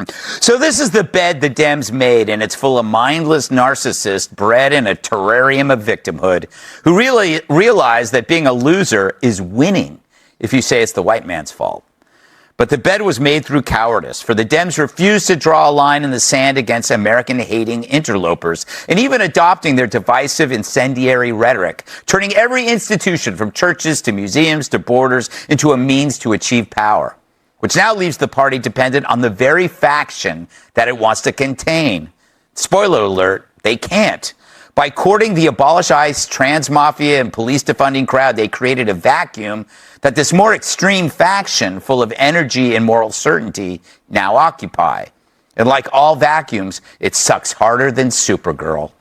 So this is the bed the Dems made, and it's full of mindless narcissists bred in a terrarium of victimhood who really realize that being a loser is winning if you say it's the white man's fault. But the bed was made through cowardice, for the Dems refused to draw a line in the sand against American-hating interlopers, and even adopting their divisive, incendiary rhetoric, turning every institution from churches to museums to borders into a means to achieve power, which now leaves the party dependent on the very faction that it wants to contain. Spoiler alert, they can't. By courting the abolish ICE, trans mafia, and police defunding crowd, they created a vacuum that this more extreme faction, full of energy and moral certainty, now occupy. And like all vacuums, it sucks harder than Supergirl.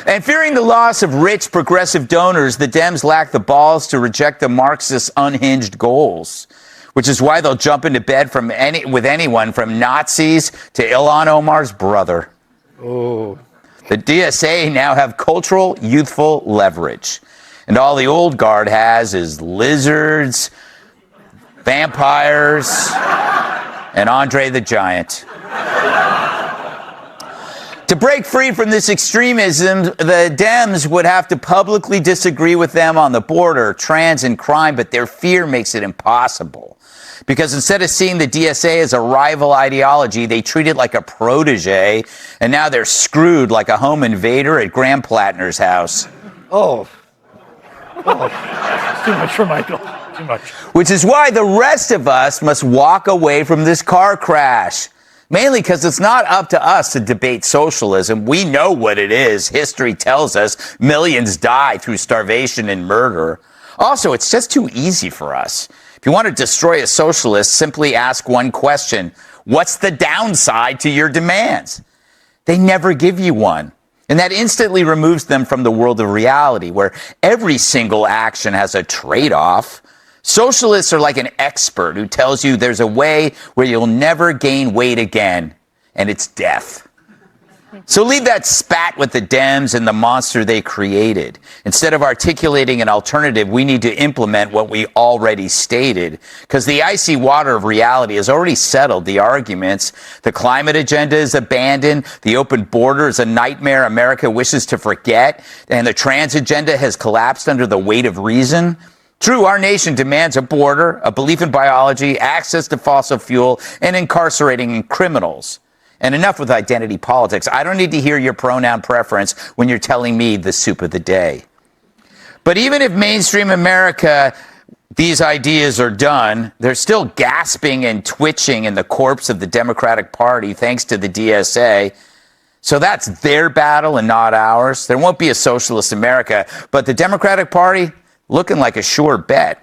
And fearing the loss of rich progressive donors, the Dems lack the balls to reject the Marxists' unhinged goals, which is why they'll jump into bed with anyone from Nazis to Ilhan Omar's brother. Oh. The DSA now have cultural, youthful leverage. And all the old guard has is lizards, vampires, and Andre the Giant. To break free from this extremism, the Dems would have to publicly disagree with them on the border, trans, and crime, but their fear makes it impossible. Because instead of seeing the DSA as a rival ideology, they treat it like a protege, and now they're screwed like a home invader at Graham Plattner's house. Oh, it's too much for Michael. Too much. Which is why the rest of us must walk away from this car crash. Mainly because it's not up to us to debate socialism. We know what it is. History tells us millions die through starvation and murder. Also, it's just too easy for us. If you want to destroy a socialist, simply ask one question. What's the downside to your demands? They never give you one. And that instantly removes them from the world of reality, where every single action has a trade-off. Socialists are like an expert who tells you there's a way where you'll never gain weight again, and it's death. So leave that spat with the Dems and the monster they created. Instead of articulating an alternative, we need to implement what we already stated, because the icy water of reality has already settled the arguments. The climate agenda is abandoned. The open border is a nightmare America wishes to forget. And the trans agenda has collapsed under the weight of reason. True, our nation demands a border, a belief in biology, access to fossil fuel, and incarcerating criminals. And enough with identity politics. I don't need to hear your pronoun preference when you're telling me the soup of the day. But even if mainstream America, these ideas are done, they're still gasping and twitching in the corpse of the Democratic Party thanks to the DSA. So that's their battle and not ours. There won't be a socialist America, but the Democratic Party looking like a sure bet.